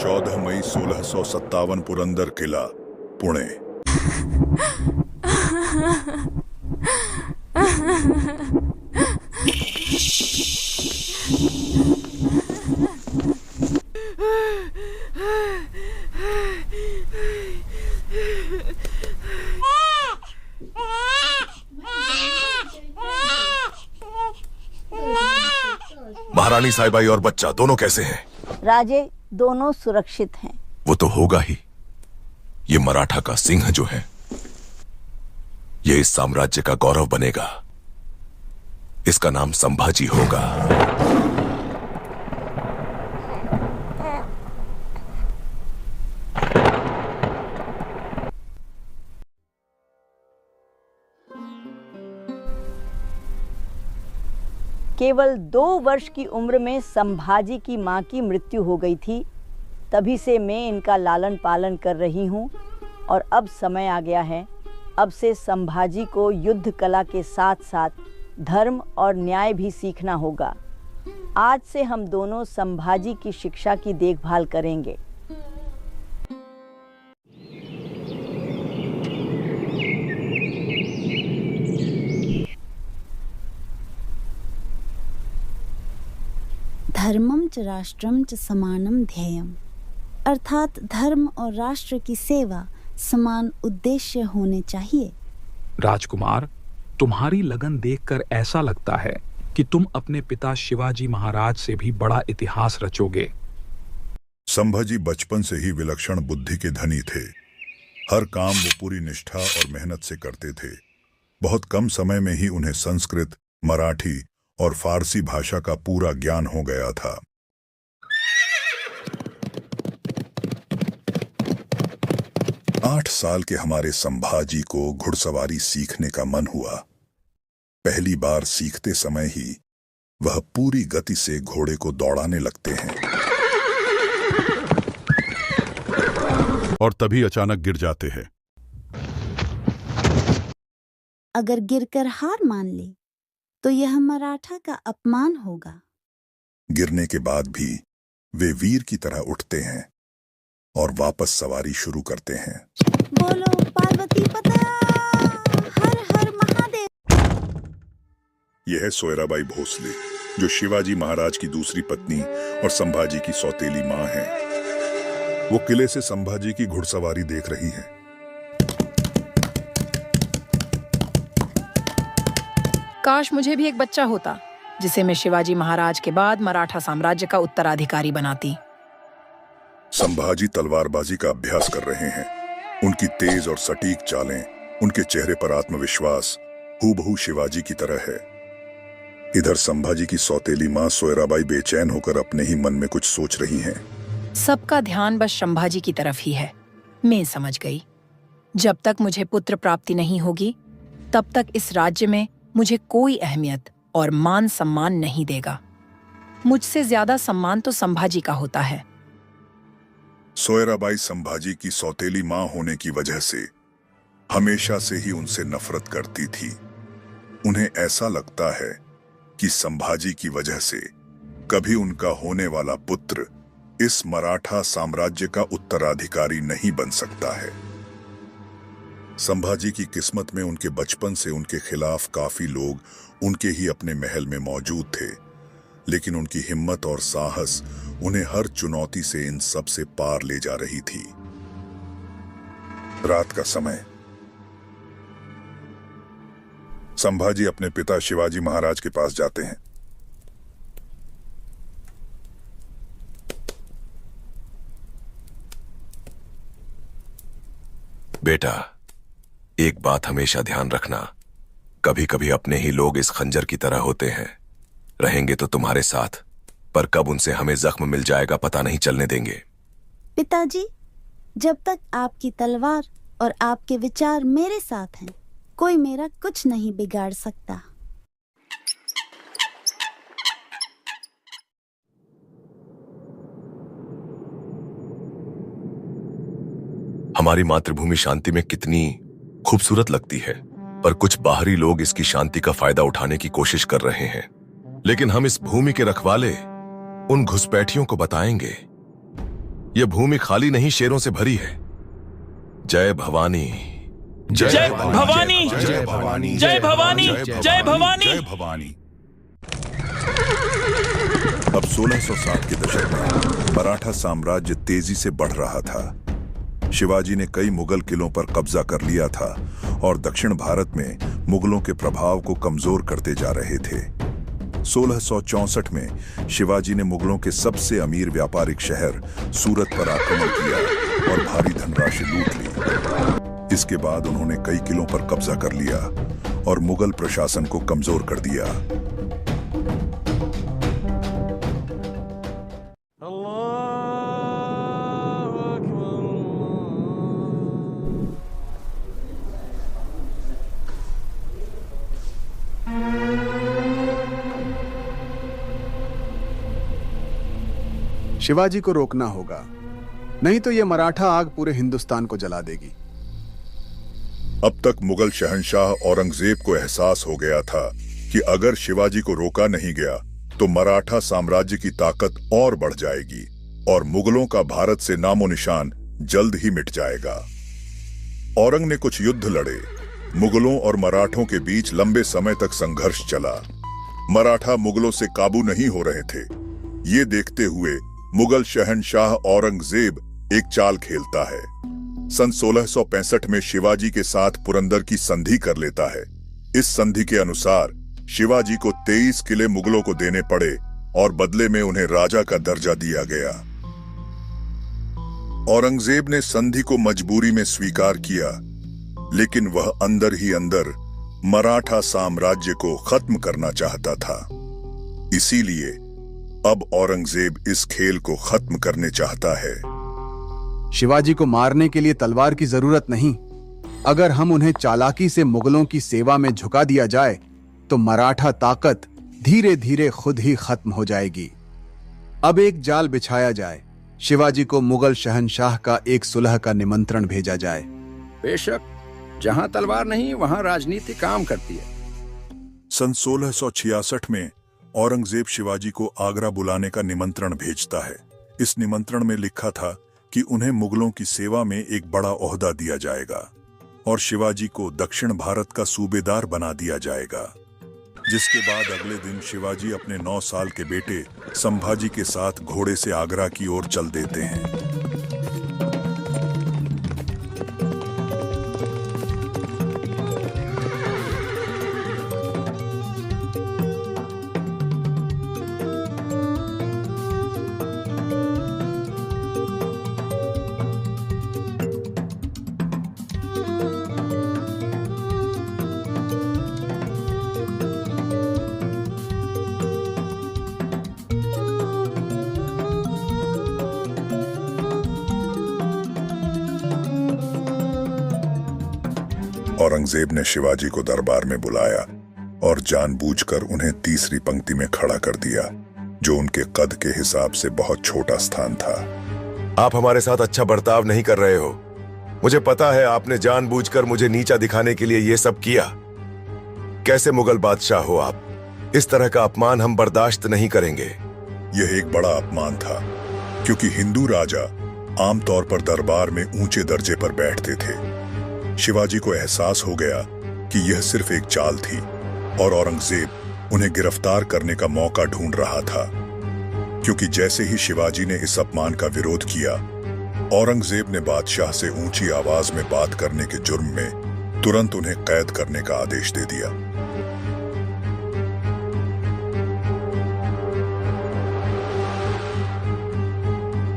14 मई 1657 पुरंदर किला, पुणे। महारानी साहिबाई और बच्चा दोनों कैसे हैं? राजे, दोनों सुरक्षित हैं। वो तो होगा ही। ये मराठा का सिंह जो है, ये इस साम्राज्य का गौरव बनेगा। इसका नाम संभाजी होगा। केवल 2 वर्ष की उम्र में संभाजी की मां की मृत्यु हो गई थी। तभी से मैं इनका लालन पालन कर रही हूँ और अब समय आ गया है। अब से संभाजी को युद्ध कला के साथ साथ धर्म और न्याय भी सीखना होगा। आज से हम दोनों संभाजी की शिक्षा की देखभाल करेंगे। धर्मम च राष्ट्रम च समानम ध्येयम, अर्थात धर्म और राष्ट्र की सेवा समान उद्देश्य होने चाहिए। राजकुमार, तुम्हारी लगन देखकर ऐसा लगता है कि तुम अपने पिता शिवाजी महाराज से भी बड़ा इतिहास रचोगे। संभाजी बचपन से ही विलक्षण बुद्धि के धनी थे। हर काम वो पूरी निष्ठा और मेहनत से करते थे। बहुत कम समय में ही उन्हें संस्कृत, मराठी और फारसी भाषा का पूरा ज्ञान हो गया था। आठ साल के हमारे संभाजी को घुड़सवारी सीखने का मन हुआ। पहली बार सीखते समय ही वह पूरी गति से घोड़े को दौड़ाने लगते हैं और तभी अचानक गिर जाते हैं। अगर गिरकर हार मान ले तो यह मराठा का अपमान होगा। गिरने के बाद भी वे वीर की तरह उठते हैं और वापस सवारी शुरू करते हैं। बोलो पार्वती पता, हर हर महादेव। यह है सोयराबाई भोसले, जो शिवाजी महाराज की दूसरी पत्नी और संभाजी की सौतेली मां है। वो किले से संभाजी की घुड़सवारी देख रही है। काश मुझे भी एक बच्चा होता, जिसे मैं शिवाजी महाराज के बाद मराठा साम्राज्य का उत्तराधिकारी बनाती। संभाजी तलवारबाजी का अभ्यास कर रहे हैं। उनकी तेज और सटीक चालें, उनके चेहरे पर आत्मविश्वास हूबहू शिवाजी की तरह है। इधर संभाजी की सौतेली मां सोयराबाई बेचैन होकर अपने ही मन में कुछ सोच रही हैं। सबका ध्यान बस संभाजी की तरफ ही है। मैं समझ गई, जब तक मुझे पुत्र प्राप्ति नहीं होगी, तब तक इस राज्य में मुझे कोई अहमियत और मान सम्मान नहीं देगा। मुझसे ज्यादा सम्मान तो संभाजी का होता है। सोयराबाई संभाजी की सौतेली मां होने की वजह से हमेशा से ही उनसे नफरत करती थी। उन्हें ऐसा लगता है कि संभाजी की वजह से कभी उनका होने वाला पुत्र इस मराठा साम्राज्य का उत्तराधिकारी नहीं बन सकता है। संभाजी की किस्मत में उनके बचपन से उनके खिलाफ काफी लोग उनके ही अपने महल में मौजूद थे, लेकिन उनकी हिम्मत और साहस उन्हें हर चुनौती से इन सब से पार ले जा रही थी। रात का समय। संभाजी अपने पिता शिवाजी महाराज के पास जाते हैं। बेटा, एक बात हमेशा ध्यान रखना, कभी कभी अपने ही लोग इस खंजर की तरह होते हैं। रहेंगे तो तुम्हारे साथ, पर कब उनसे हमें जख्म मिल जाएगा पता नहीं चलने देंगे। पिताजी, जब तक आपकी तलवार और आपके विचार मेरे साथ हैं, कोई मेरा कुछ नहीं बिगाड़ सकता। हमारी मातृभूमि शांति में कितनी खूबसूरत लगती है, पर कुछ बाहरी लोग इसकी शांति का फायदा उठाने की कोशिश कर रहे हैं। लेकिन हम इस भूमि के रखवाले उन घुसपैठियों को बताएंगे ये भूमि खाली नहीं शेरों से भरी है। जय भवानी, जय भवानी, जय भवानी, जय भवानी, जय भवानी। जय भवानी। अब 1607 के दशक में मराठा साम्राज्य तेजी से बढ़ रहा था। शिवाजी ने कई मुगल किलों पर कब्जा कर लिया था और दक्षिण भारत में मुगलों के प्रभाव को कमजोर करते जा रहे थे। 1664 में शिवाजी ने मुगलों के सबसे अमीर व्यापारिक शहर सूरत पर आक्रमण किया और भारी धनराशि लूट ली। इसके बाद उन्होंने कई किलों पर कब्जा कर लिया और मुगल प्रशासन को कमजोर कर दिया। शिवाजी को रोकना होगा, नहीं तो यह मराठा आग पूरे हिंदुस्तान को जला देगी। अब तक मुगल शहंशाह औरंगजेब को एहसास हो गया था कि अगर शिवाजी को रोका नहीं गया तो मराठा साम्राज्य की ताकत और बढ़ जाएगी और मुगलों का भारत से नामो निशान जल्द ही मिट जाएगा। औरंग ने कुछ युद्ध लड़े। मुगलों और मराठों के बीच लंबे समय तक संघर्ष चला। मराठा मुगलों से काबू नहीं हो रहे थे। ये देखते हुए मुगल शहंशाह औरंगजेब एक चाल खेलता है। सन 1665 में शिवाजी के साथ पुरंदर की संधि कर लेता है। इस संधि के अनुसार शिवाजी को 23 किले मुगलों को देने पड़े और बदले में उन्हें राजा का दर्जा दिया गया। औरंगजेब ने संधि को मजबूरी में स्वीकार किया, लेकिन वह अंदर ही अंदर मराठा साम्राज्य को खत्म करना चाहता था। इसीलिए अब औरंगजेब इस खेल को खत्म करने चाहता है। शिवाजी को मारने के लिए तलवार की जरूरत नहीं। अगर हम उन्हें चालाकी से मुगलों की सेवा में झुका दिया जाए तो मराठा ताकत धीरे धीरे खुद ही खत्म हो जाएगी। अब एक जाल बिछाया जाए। शिवाजी को मुगल शहंशाह का एक सुलह का निमंत्रण भेजा जाए। बेशक, जहां तलवार नहीं वहां राजनीति काम करती है। सन 1666 में औरंगजेब शिवाजी को आगरा बुलाने का निमंत्रण भेजता है। इस निमंत्रण में लिखा था कि उन्हें मुगलों की सेवा में एक बड़ा ओहदा दिया जाएगा और शिवाजी को दक्षिण भारत का सूबेदार बना दिया जाएगा। जिसके बाद अगले दिन शिवाजी अपने 9 साल के बेटे संभाजी के साथ घोड़े से आगरा की ओर चल देते हैं। औरंगजेब ने शिवाजी को दरबार में बुलाया और जानबूझकर उन्हें तीसरी पंक्ति में खड़ा कर दिया, जो उनके कद के हिसाब से बहुत छोटा स्थान था। आप हमारे साथ अच्छा बर्ताव नहीं कर रहे हो। मुझे पता है आपने जानबूझकर मुझे नीचा दिखाने के लिए ये सब किया। कैसे मुगल बादशाह हो आप? इस तरह का अपमान हम बर्दाश्त नहीं करेंगे। यह एक बड़ा अपमान था, क्योंकि हिंदू राजा आमतौर पर दरबार में ऊंचे दर्जे पर बैठते थे। शिवाजी को एहसास हो गया कि यह सिर्फ एक चाल थी और औरंगजेब उन्हें गिरफ्तार करने का मौका ढूंढ रहा था, क्योंकि जैसे ही शिवाजी ने इस अपमान का विरोध किया, औरंगजेब ने बादशाह से ऊंची आवाज में बात करने के जुर्म में तुरंत उन्हें कैद करने का आदेश दे दिया।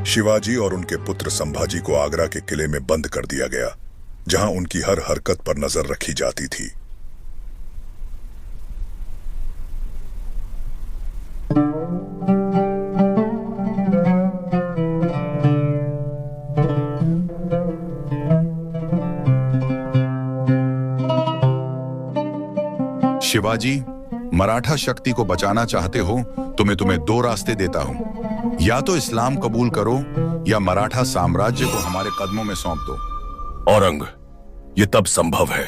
शिवाजी और उनके पुत्र संभाजी को आगरा के किले में बंद कर दिया गया, जहां उनकी हर हरकत पर नजर रखी जाती थी। शिवाजी, मराठा शक्ति को बचाना चाहते हो तो मैं तुम्हें 2 रास्ते देता हूं। या तो इस्लाम कबूल करो या मराठा साम्राज्य को हमारे कदमों में सौंप दो। औरंग, ये तब संभव है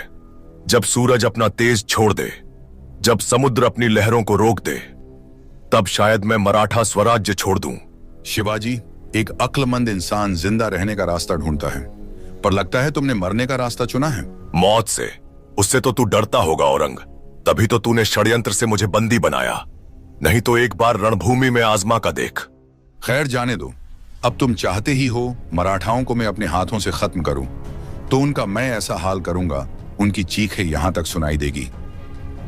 जब सूरज अपना तेज छोड़ दे, जब समुद्र अपनी लहरों को रोक दे, तब शायद मैं मराठा स्वराज्य छोड़ दूं। शिवाजी, एक अक्लमंद इंसान जिंदा रहने का रास्ता ढूंढता है, पर लगता है तुमने मरने का रास्ता चुना है। मौत से, उससे तो तू डरता होगा औरंग, तभी तो तूने षड्यंत्र से मुझे बंदी बनाया। नहीं तो एक बार रणभूमि में आजमा का देख। खैर जाने दो, अब तुम चाहते ही हो मराठाओं को मैं अपने हाथों से खत्म करूं, तो उनका मैं ऐसा हाल करूंगा उनकी चीखें यहां तक सुनाई देगी,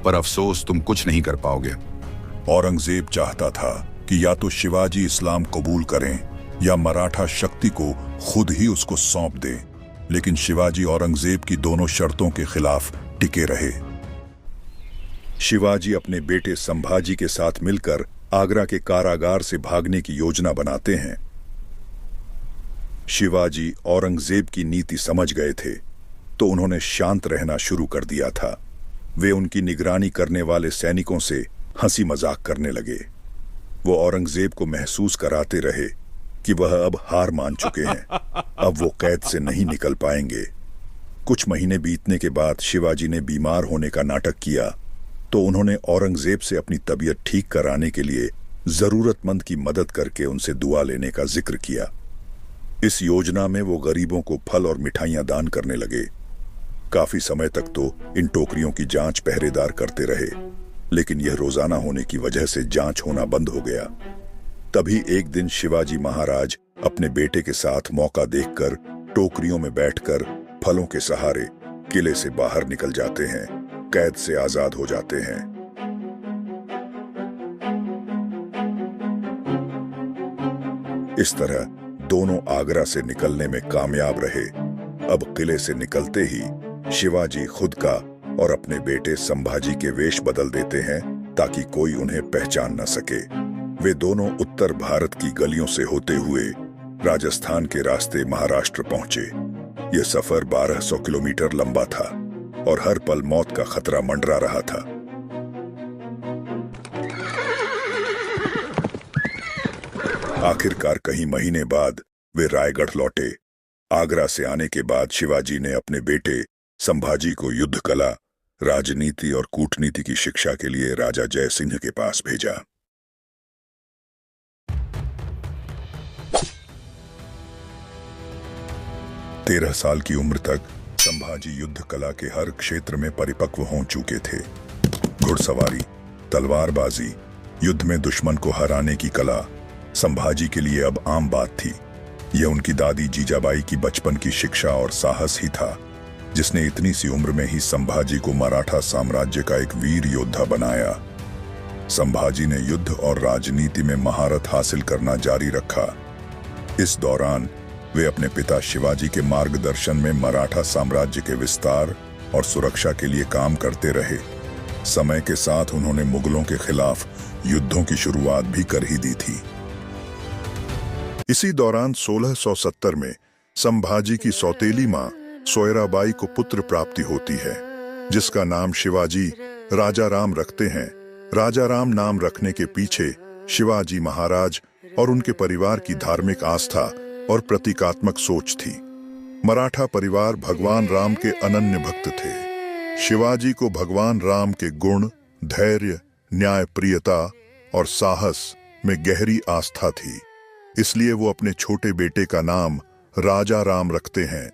पर अफसोस तुम कुछ नहीं कर पाओगे। औरंगजेब चाहता था कि या तो शिवाजी इस्लाम कबूल करें या मराठा शक्ति को खुद ही उसको सौंप दे, लेकिन शिवाजी औरंगजेब की दोनों शर्तों के खिलाफ टिके रहे। शिवाजी अपने बेटे संभाजी के साथ मिलकर आगरा के कारागार से भागने की योजना बनाते हैं। शिवाजी औरंगजेब की नीति समझ गए थे, तो उन्होंने शांत रहना शुरू कर दिया था। वे उनकी निगरानी करने वाले सैनिकों से हंसी मजाक करने लगे। वो औरंगजेब को महसूस कराते रहे कि वह अब हार मान चुके हैं, अब वो कैद से नहीं निकल पाएंगे। कुछ महीने बीतने के बाद शिवाजी ने बीमार होने का नाटक किया, तो उन्होंने औरंगजेब से अपनी तबीयत ठीक कराने के लिए जरूरतमंद की मदद करके उनसे दुआ लेने का जिक्र किया। इस योजना में वो गरीबों को फल और मिठाइयां दान करने लगे। काफी समय तक तो इन टोकरियों की जांच पहरेदार करते रहे, लेकिन यह रोजाना होने की वजह से जांच होना बंद हो गया। तभी एक दिन शिवाजी महाराज अपने बेटे के साथ मौका देखकर टोकरियों में बैठकर फलों के सहारे किले से बाहर निकल जाते हैं, कैद से आजाद हो जाते हैं। इस तरह दोनों आगरा से निकलने में कामयाब रहे। अब किले से निकलते ही शिवाजी खुद का और अपने बेटे संभाजी के वेश बदल देते हैं ताकि कोई उन्हें पहचान न सके। वे दोनों उत्तर भारत की गलियों से होते हुए राजस्थान के रास्ते महाराष्ट्र पहुंचे। यह सफर 1200 किलोमीटर लंबा था और हर पल मौत का खतरा मंडरा रहा था। आखिरकार कई महीने बाद वे रायगढ़ लौटे। आगरा से आने के बाद शिवाजी ने अपने बेटे संभाजी को युद्ध कला, राजनीति और कूटनीति की शिक्षा के लिए राजा जय सिंह के पास भेजा। तेरह साल की उम्र तक संभाजी युद्ध कला के हर क्षेत्र में परिपक्व हो चुके थे। घुड़सवारी, तलवारबाजी, युद्ध में दुश्मन को हराने की कला संभाजी के लिए अब आम बात थी। यह उनकी दादी जीजाबाई की बचपन की शिक्षा और साहस ही था, जिसने इतनी सी उम्र में ही संभाजी को मराठा साम्राज्य का एक वीर योद्धा बनाया। संभाजी ने युद्ध और राजनीति में महारत हासिल करना जारी रखा। इस दौरान वे अपने पिता शिवाजी के मार्गदर्शन में मराठा साम्राज्य के विस्तार और सुरक्षा के लिए काम करते रहे। समय के साथ उन्होंने मुगलों के खिलाफ युद्धों की शुरुआत भी कर ही दी थी। इसी दौरान 1670 में संभाजी की सौतेली मां सोयराबाई को पुत्र प्राप्ति होती है, जिसका नाम शिवाजी राजा राम रखते हैं। राजा राम नाम रखने के पीछे शिवाजी महाराज और उनके परिवार की धार्मिक आस्था और प्रतीकात्मक सोच थी। मराठा परिवार भगवान राम के अनन्य भक्त थे। शिवाजी को भगवान राम के गुण, धैर्य, न्यायप्रियता और साहस में गहरी आस्था थी, इसलिए वो अपने छोटे बेटे का नाम राजा राम रखते हैं।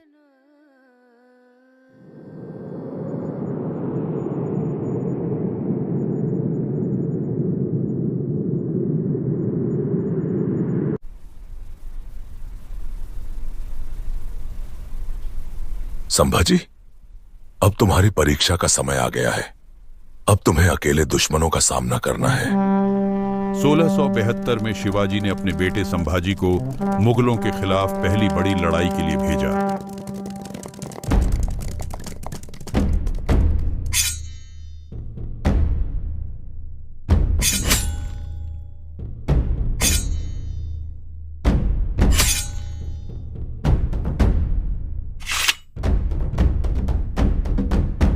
संभाजी, अब तुम्हारी परीक्षा का समय आ गया है। अब तुम्हें अकेले दुश्मनों का सामना करना है। 1672 में शिवाजी ने अपने बेटे संभाजी को मुगलों के खिलाफ पहली बड़ी लड़ाई के लिए भेजा।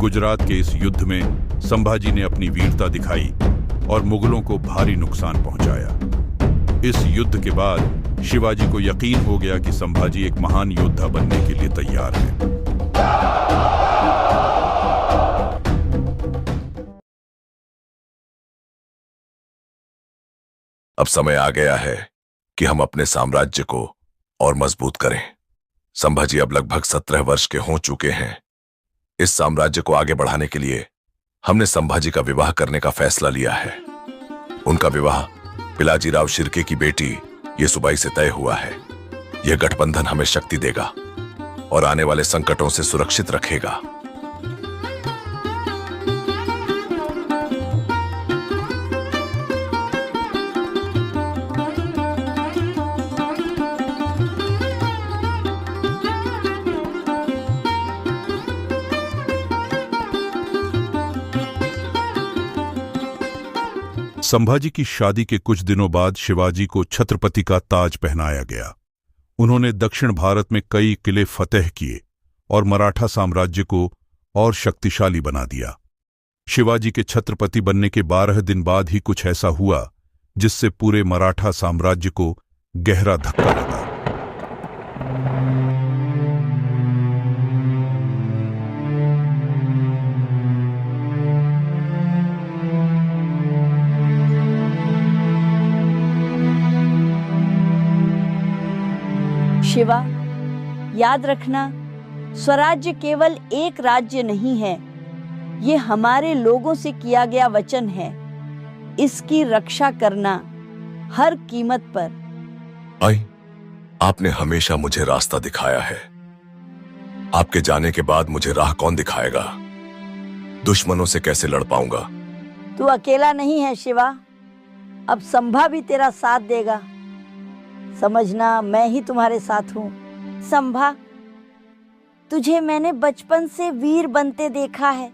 गुजरात के इस युद्ध में संभाजी ने अपनी वीरता दिखाई और मुगलों को भारी नुकसान पहुंचाया। इस युद्ध के बाद शिवाजी को यकीन हो गया कि संभाजी एक महान योद्धा बनने के लिए तैयार है। अब समय आ गया है कि हम अपने साम्राज्य को और मजबूत करें। संभाजी अब लगभग 17 वर्ष के हो चुके हैं। इस साम्राज्य को आगे बढ़ाने के लिए हमने संभाजी का विवाह करने का फैसला लिया है। उनका विवाह पिलाजीराव शिर्के की बेटी येसुबाई से तय हुआ है। यह गठबंधन हमें शक्ति देगा और आने वाले संकटों से सुरक्षित रखेगा। संभाजी की शादी के कुछ दिनों बाद शिवाजी को छत्रपति का ताज पहनाया गया। उन्होंने दक्षिण भारत में कई किले फतेह किए और मराठा साम्राज्य को और शक्तिशाली बना दिया। शिवाजी के छत्रपति बनने के 12 दिन बाद ही कुछ ऐसा हुआ जिससे पूरे मराठा साम्राज्य को गहरा धक्का लगा। शिवा, याद रखना, स्वराज्य केवल एक राज्य नहीं है, ये हमारे लोगों से किया गया वचन है। इसकी रक्षा करना हर कीमत पर। आई, आपने हमेशा मुझे रास्ता दिखाया है। आपके जाने के बाद मुझे राह कौन दिखाएगा? दुश्मनों से कैसे लड़ पाऊंगा? तू अकेला नहीं है शिवा, अब संभा भी तेरा साथ देगा। समझना, मैं ही तुम्हारे साथ हूँ। संभा, तुझे मैंने बचपन से वीर बनते देखा है।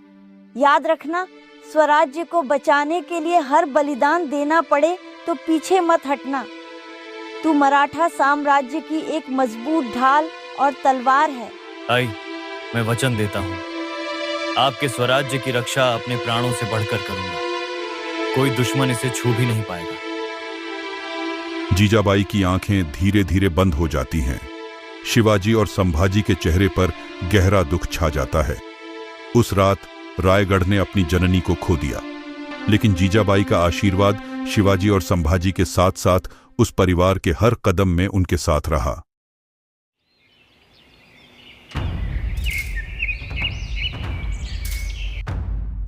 याद रखना, स्वराज्य को बचाने के लिए हर बलिदान देना पड़े तो पीछे मत हटना। तू मराठा साम्राज्य की एक मजबूत ढाल और तलवार है। आई, मैं वचन देता हूँ, आपके स्वराज्य की रक्षा अपने प्राणों से बढ़कर करूंगा। कोई दुश्मन इसे छू भी नहीं पाएगा। जीजाबाई की आंखें धीरे धीरे बंद हो जाती हैं। शिवाजी और संभाजी के चेहरे पर गहरा दुख छा जाता है। उस रात रायगढ़ ने अपनी जननी को खो दिया, लेकिन जीजाबाई का आशीर्वाद शिवाजी और संभाजी के साथ साथ उस परिवार के हर कदम में उनके साथ रहा।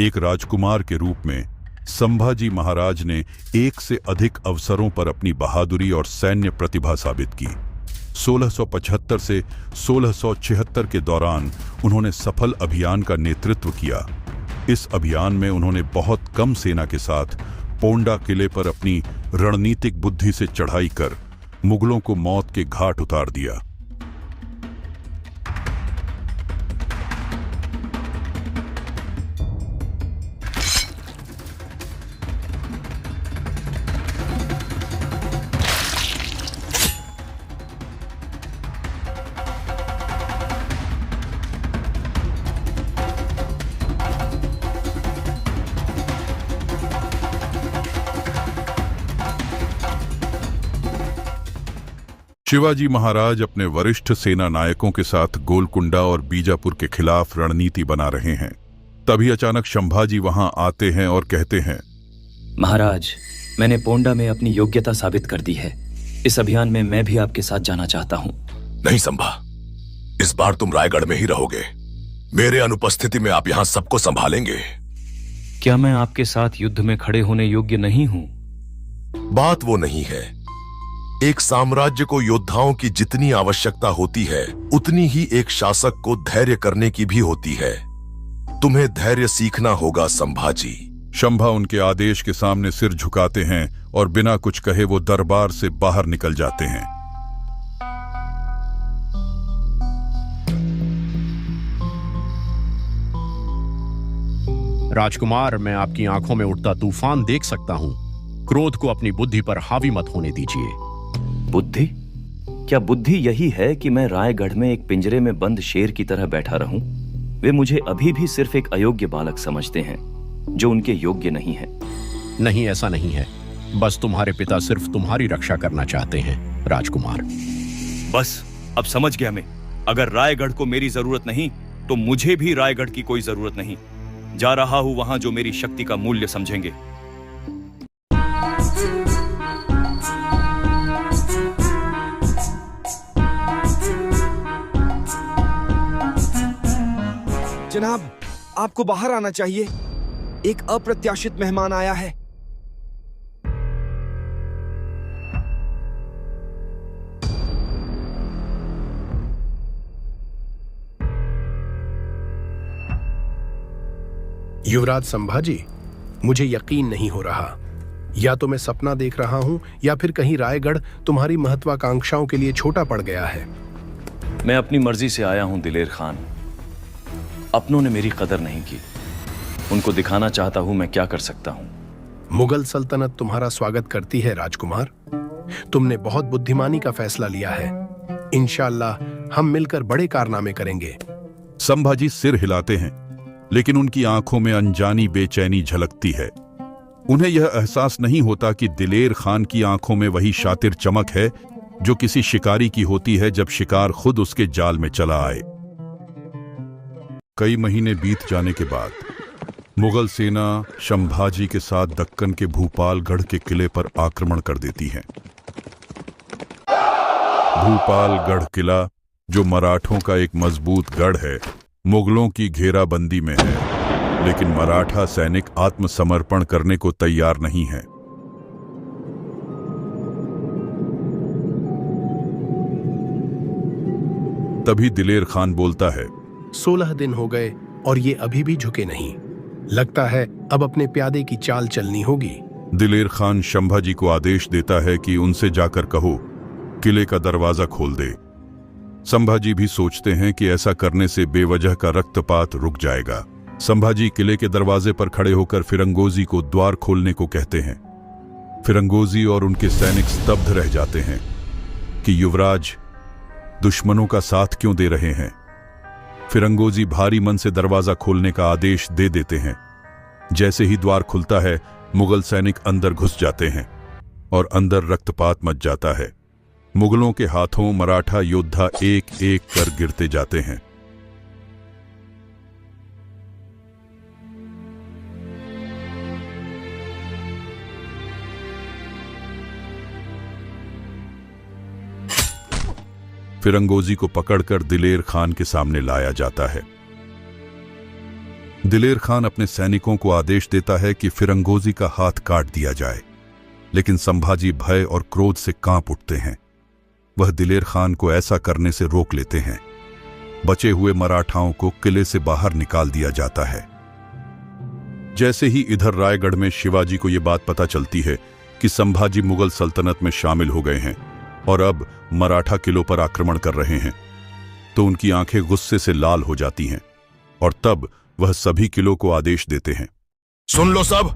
एक राजकुमार के रूप में संभाजी महाराज ने एक से अधिक अवसरों पर अपनी बहादुरी और सैन्य प्रतिभा साबित की। 1675 से 1676 के दौरान उन्होंने सफल अभियान का नेतृत्व किया। इस अभियान में उन्होंने बहुत कम सेना के साथ पोंडा किले पर अपनी रणनीतिक बुद्धि से चढ़ाई कर मुगलों को मौत के घाट उतार दिया। शिवाजी महाराज अपने वरिष्ठ सेना नायकों के साथ गोलकुंडा और बीजापुर के खिलाफ रणनीति बना रहे हैं। तभी अचानक संभाजी वहां आते हैं और कहते हैं, महाराज, मैंने पोंडा में अपनी योग्यता साबित कर दी है। इस अभियान में मैं भी आपके साथ जाना चाहता हूं। नहीं संभा, इस बार तुम रायगढ़ में ही रहोगे। मेरे अनुपस्थिति में आप यहां सबको संभालेंगे। क्या मैं आपके साथ युद्ध में खड़े होने योग्य नहीं हूं? बात वो नहीं है। एक साम्राज्य को योद्धाओं की जितनी आवश्यकता होती है, उतनी ही एक शासक को धैर्य करने की भी होती है। तुम्हें धैर्य सीखना होगा संभाजी। शंभा उनके आदेश के सामने सिर झुकाते हैं और बिना कुछ कहे वो दरबार से बाहर निकल जाते हैं। राजकुमार, मैं आपकी आंखों में उठता तूफान देख सकता हूं। क्रोध को अपनी बुद्धि पर हावी मत होने दीजिए। बुद्धि? क्या बुद्धि यही है कि मैं रायगढ़ में एक पिंजरे में बंद शेर की तरह बैठा रहूं? वे मुझे अभी भी सिर्फ एक अयोग्य बालक समझते हैं, जो उनके योग्य नहीं है। नहीं, ऐसा नहीं है। बस तुम्हारे पिता सिर्फ तुम्हारी रक्षा करना चाहते हैं, राजकुमार। बस, अब समझ गया मैं। अगर रायगढ़ को मेरी जरूरत नहीं, तो मुझे भी रायगढ़ की कोई जरूरत नहीं। जा रहा हूं वहां जो मेरी शक्ति का मूल्य समझेंगे। जनाब, आपको बाहर आना चाहिए। एक अप्रत्याशित मेहमान आया है। युवराज संभाजी, मुझे यकीन नहीं हो रहा। या तो मैं सपना देख रहा हूं या फिर कहीं रायगढ़ तुम्हारी महत्वाकांक्षाओं के लिए छोटा पड़ गया है। मैं अपनी मर्जी से आया हूं दिलेर खान। अपनों ने मेरी कदर नहीं की। उनको दिखाना चाहता हूं मैं क्या कर सकता हूं। मुगल सल्तनत तुम्हारा स्वागत करती है राजकुमार। तुमने बहुत बुद्धिमानी का फैसला लिया है। इंशाअल्लाह हम मिलकर बड़े कारनामे करेंगे। संभाजी सिर हिलाते हैं, लेकिन उनकी आंखों में अनजानी बेचैनी झलकती है। उन्हें यह एहसास नहीं होता कि दिलेर खान की आंखों में वही शातिर चमक है जो किसी शिकारी की होती है जब शिकार खुद उसके जाल में चला आए। कई महीने बीत जाने के बाद मुगल सेना संभाजी के साथ दक्कन के भूपालगढ़ के किले पर आक्रमण कर देती है। भूपालगढ़ किला, जो मराठों का एक मजबूत गढ़ है, मुगलों की घेराबंदी में है, लेकिन मराठा सैनिक आत्मसमर्पण करने को तैयार नहीं है। तभी दिलेर खान बोलता है, 16 दिन हो गए और ये अभी भी झुके नहीं। लगता है अब अपने प्यादे की चाल चलनी होगी। दिलेर खान संभाजी को आदेश देता है कि उनसे जाकर कहो किले का दरवाजा खोल दे। संभाजी भी सोचते हैं कि ऐसा करने से बेवजह का रक्तपात रुक जाएगा। संभाजी किले के दरवाजे पर खड़े होकर फिरंगोजी को द्वार खोलने को कहते हैं। फिरंगोजी और उनके सैनिक स्तब्ध रह जाते हैं कि युवराज दुश्मनों का साथ क्यों दे रहे हैं। फिरंगोजी भारी मन से दरवाजा खोलने का आदेश दे देते हैं। जैसे ही द्वार खुलता है, मुगल सैनिक अंदर घुस जाते हैं और अंदर रक्तपात मच जाता है। मुगलों के हाथों मराठा योद्धा एक एक कर गिरते जाते हैं। फिरंगोजी को पकड़कर दिलेर खान के सामने लाया जाता है। दिलेर खान अपने सैनिकों को आदेश देता है कि फिरंगोजी का हाथ काट दिया जाए, लेकिन संभाजी भय और क्रोध से कांप उठते हैं। वह दिलेर खान को ऐसा करने से रोक लेते हैं। बचे हुए मराठाओं को किले से बाहर निकाल दिया जाता है। जैसे ही इधर रायगढ़ में शिवाजी को यह बात पता चलती है कि संभाजी मुगल सल्तनत में शामिल हो गए हैं और अब मराठा किलों पर आक्रमण कर रहे हैं, तो उनकी आंखें गुस्से से लाल हो जाती हैं और तब वह सभी किलों को आदेश देते हैं, सुन लो सब,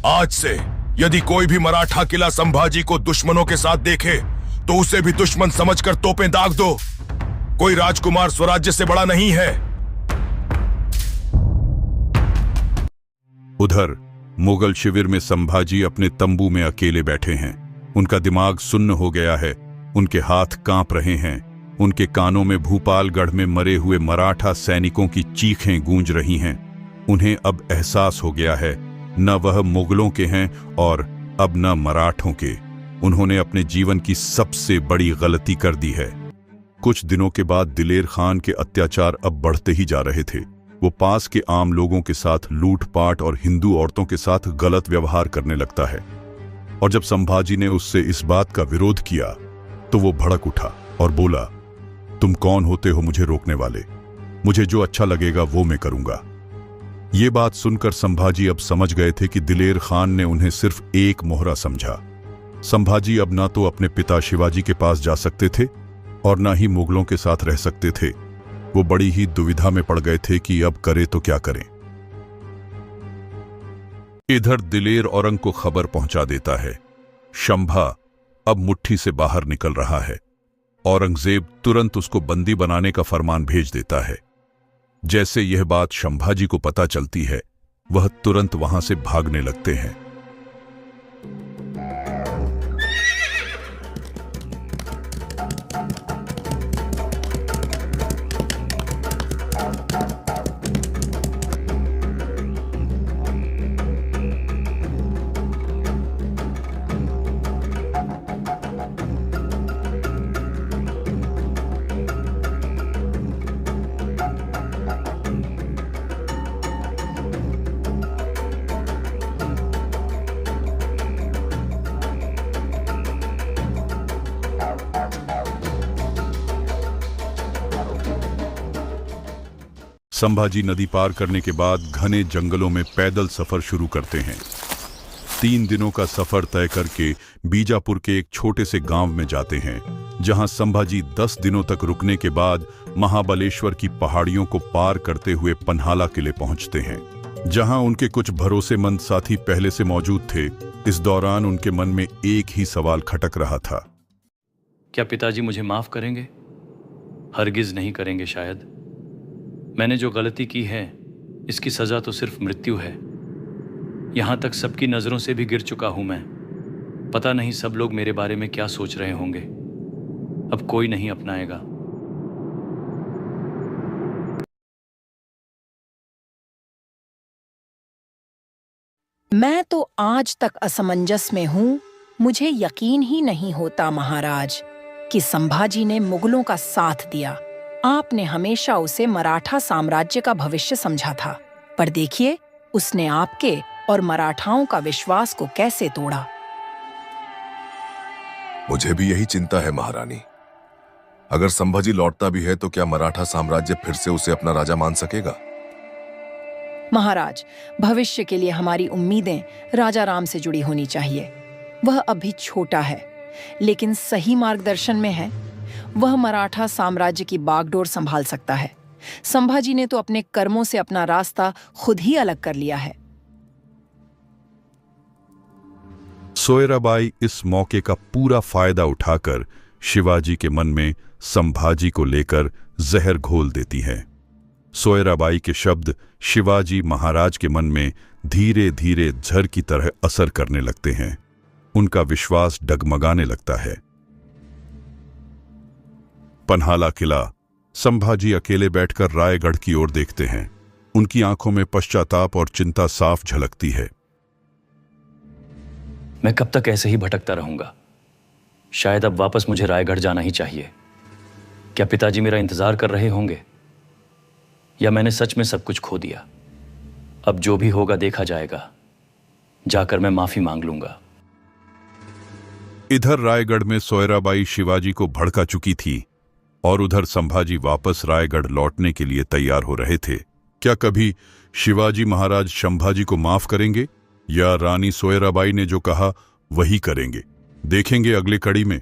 आज से यदि कोई भी मराठा किला संभाजी को दुश्मनों के साथ देखे तो उसे भी दुश्मन समझकर तोपें दाग दो। कोई राजकुमार स्वराज्य से बड़ा नहीं है। उधर मुगल शिविर में संभाजी अपने तंबू में अकेले बैठे हैं। उनका दिमाग सुन्न हो गया है, उनके हाथ कांप रहे हैं। उनके कानों में भूपालगढ़ में मरे हुए मराठा सैनिकों की चीखें गूंज रही हैं। उन्हें अब एहसास हो गया है, न वह मुगलों के हैं और अब न मराठों के। उन्होंने अपने जीवन की सबसे बड़ी गलती कर दी है। कुछ दिनों के बाद दिलेर खान के अत्याचार अब बढ़ते ही जा रहे थे। वो पास के आम लोगों के साथ लूटपाट और हिंदू औरतों के साथ गलत व्यवहार करने लगता है। और जब संभाजी ने उससे इस बात का विरोध किया तो वो भड़क उठा और बोला, तुम कौन होते हो मुझे रोकने वाले? मुझे जो अच्छा लगेगा वो मैं करूंगा। ये बात सुनकर संभाजी अब समझ गए थे कि दिलेर खान ने उन्हें सिर्फ एक मोहरा समझा। संभाजी अब ना तो अपने पिता शिवाजी के पास जा सकते थे और ना ही मुगलों के साथ रह सकते थे। वो बड़ी ही दुविधा में पड़ गए थे कि अब करे तो क्या करें। इधर दिलेर औरंग को खबर पहुंचा देता है, शंभा अब मुट्ठी से बाहर निकल रहा है। औरंगजेब तुरंत उसको बंदी बनाने का फरमान भेज देता है। जैसे यह बात संभाजी को पता चलती है, वह तुरंत वहां से भागने लगते हैं। संभाजी नदी पार करने के बाद घने जंगलों में पैदल सफर शुरू करते हैं। 3 दिनों का सफर तय करके बीजापुर के एक छोटे से गांव में जाते हैं, जहां संभाजी 10 दिनों तक रुकने के बाद महाबलेश्वर की पहाड़ियों को पार करते हुए पन्हाला किले पहुंचते हैं, जहां उनके कुछ भरोसेमंद साथी पहले से मौजूद थे। इस दौरान उनके मन में एक ही सवाल खटक रहा था। क्या पिताजी मुझे माफ करेंगे? हरगिज नहीं करेंगे शायद। मैंने जो गलती की है, इसकी सजा तो सिर्फ मृत्यु है। यहां तक सबकी नजरों से भी गिर चुका हूं मैं। पता नहीं सब लोग मेरे बारे में क्या सोच रहे होंगे। अब कोई नहीं अपनाएगा। मैं तो आज तक असमंजस में हूं। मुझे यकीन ही नहीं होता महाराज कि संभाजी ने मुगलों का साथ दिया। आपने हमेशा उसे मराठा साम्राज्य का भविष्य समझा था, पर देखिए उसने आपके और मराठाओं का विश्वास को कैसे तोड़ा। मुझे भी यही चिंता है महारानी। अगर संभाजी लौटता भी है तो क्या मराठा साम्राज्य फिर से उसे अपना राजा मान सकेगा? महाराज, भविष्य के लिए हमारी उम्मीदें राजा राम से जुड़ी होनी चाहिए। वह अभी छोटा है, लेकिन सही मार्गदर्शन में है। वह मराठा साम्राज्य की बागडोर संभाल सकता है। संभाजी ने तो अपने कर्मों से अपना रास्ता खुद ही अलग कर लिया है। सोयराबाई इस मौके का पूरा फायदा उठाकर शिवाजी के मन में संभाजी को लेकर जहर घोल देती हैं। सोयराबाई के शब्द शिवाजी महाराज के मन में धीरे धीरे झर की तरह असर करने लगते हैं। उनका विश्वास डगमगाने लगता है। पन्हाला किला। संभाजी अकेले बैठकर रायगढ़ की ओर देखते हैं। उनकी आंखों में पश्चाताप और चिंता साफ झलकती है। मैं कब तक ऐसे ही भटकता रहूंगा? शायद अब वापस मुझे रायगढ़ जाना ही चाहिए। क्या पिताजी मेरा इंतजार कर रहे होंगे, या मैंने सच में सब कुछ खो दिया? अब जो भी होगा देखा जाएगा। जाकर मैं माफी मांग लूंगा। इधर रायगढ़ में सोयराबाई शिवाजी को भड़का चुकी थी और उधर संभाजी वापस रायगढ़ लौटने के लिए तैयार हो रहे थे। क्या कभी शिवाजी महाराज संभाजी को माफ करेंगे, या रानी सोयराबाई ने जो कहा वही करेंगे? देखेंगे अगली कड़ी में।